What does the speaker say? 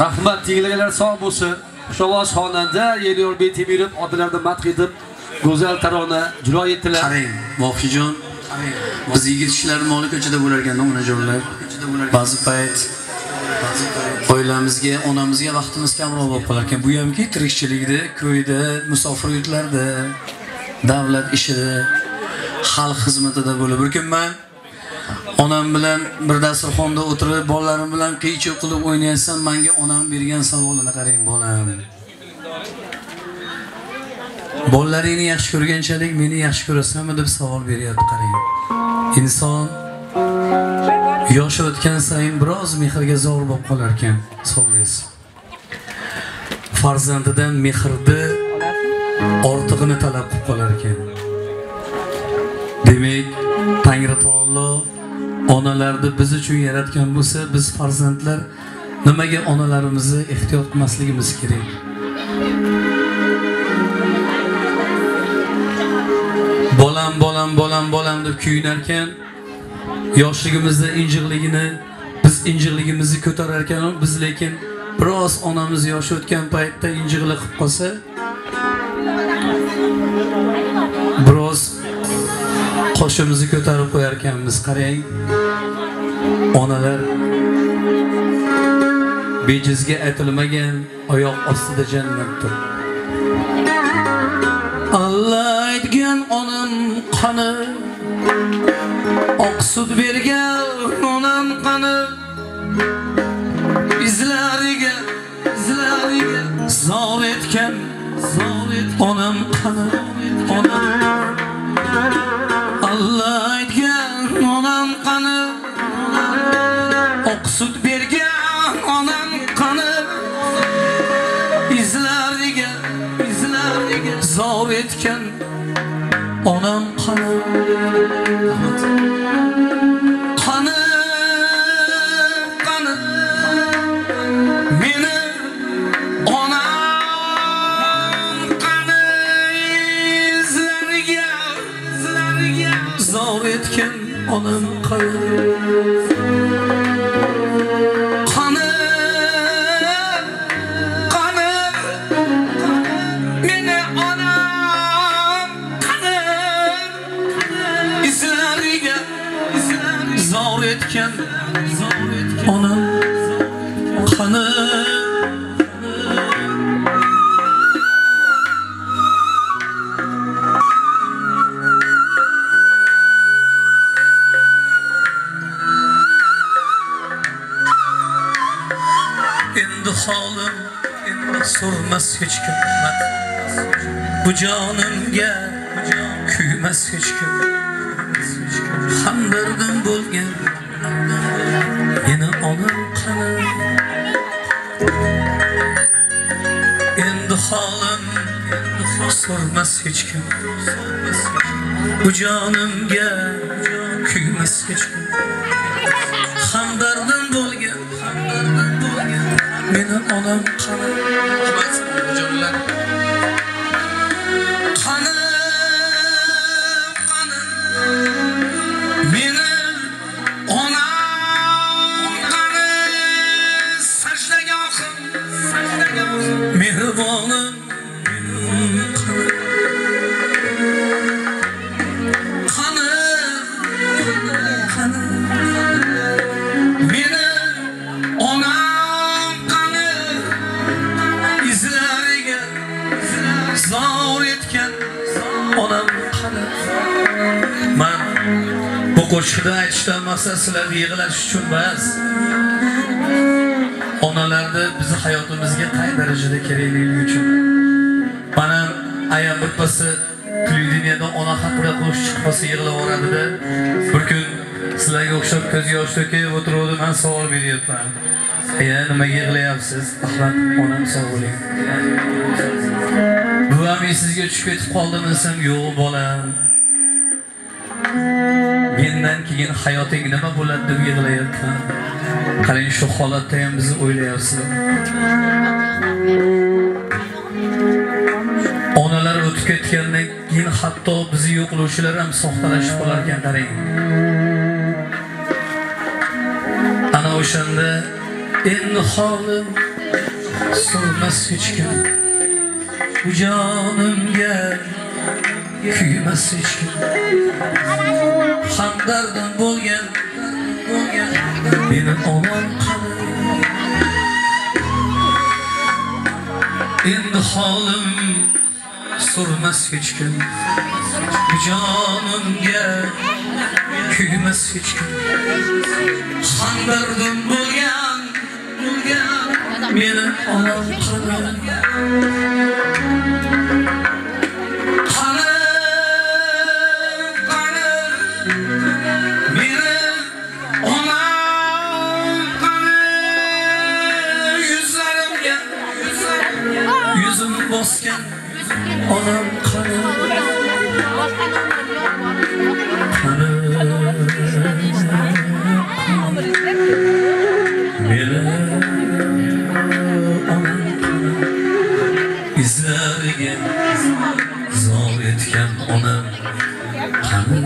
Rahmat, tinglaganlar sog' bo'lsin. Shovoz xonanda Yeliyor Beytemirov otalarni madh etib, go'zal tarona ijro etdilar. Qarang, Mofijon, biz yigit kishilar moli ko'chada bo'lar ekan, onajonlar. Ba'zi payt oilamizga, onamizga vaqtimiz kamroq bo'lib qolar ekan. Bu hamki tirikchilikda, ko'yda, musofir yurtlarda, davlat ishida, xalq xizmatida bo'lib. Bir kun men onam bilan bir dasturxonda o'tirib, bolalarim bilan qiyichuv qilib o'ynayapsam, menga onam bergan savolini qarang, bolam. Bolalaringni yaxshi ko'rganchalik meni yaxshi ko'rasanmi deb savol beryapti, qarang. Inson yoshi o'tgan sayin biroz mehrga zo'r bo'lib qolar ekan, sollaysiz. Farzandidan mehrni ortig'ini talab qilib qolar ekan. Demak, Tangri taolo onalarni biz uchun yaratgan bo'lsa, biz farzandlar nimaga onalarimizni ehtiyot qilmasligimiz kerak? Bolam, bolam, bolam, bolam deb kuyunar ekan, yoshligimizda injiqligini, biz injiqligimizni ko'tarar ekan, biz lekin biroz onamiz yoshi o'tgan paytda injiqlik qilib qolsa, biroz qoshimizni ko'tarib qo'yar ekanmiz. Qarang, onalar bejizga aytilmagan oyoq ostida jannatdir. Allah aytgan onam qani, oq sut bergan onam qani, izlariga zor etgan onam qani, onam. Allah aytgan onam qani, oq sut bergan onam qani, izlariga zor etgan onam qani. Qani, qani meni onam qani, izlariga zor etgan onam qani. Qani, qani meni onam qani, izlariga zor etgan onam qani. Endi holim, endi so'rmas hech kim, bu jonimga kuymas hech kim. Hamdardim bo'lgan yana onam qani. Endi holim, so'rmas hech kim, bu jonimga kuymas hech kim. Hamdardim bo'lgan meni onam qani. Jonlar qani, qani meni onam qani, sajdagohim mehribonim qani, qani meni onam qani, izlariga zor etgan onam qani. Men bu qo'shiqda aytishdan maqsad sizlarni yig'lash uchun emas, onalarni bizni hayotimizga qay darajada kerakligi uchun. Mana ayam bitmasa, televideniyada ona haqida qo'shiq chiqmasa yig'laveradi-da. Bir kun sizlarga o'xshab ko'z yosh to'kib o'tiruvdim, men savol beryapman. Nima yig'layapsiz? Rahmat, onam sog' bo'ling. Buvam sizga tushib ketib qoldimi desam, yo'q bolam. Mendan keyin hayoting nima bo'ladi deb yig'layapman. Qarang, shu holatda ham bizni o'ylayapsizlar. Onalar o'tib ketgandan keyin hatto bizni yo'qlovchilar ham soxtalashib qolar ekan, qarang. Ana o'shanda endi holim so'rmas hech kim, bu jonimga kuymas hech kim. Hamdardim bo'lgan meni omon qilib, endi holim so'rmas hech kim, bu jonimga kuymas hech kim. Hamdardim bo'lgan meni omon qilib, bosgan onam qani meni onam izlariga zor etgan onam qani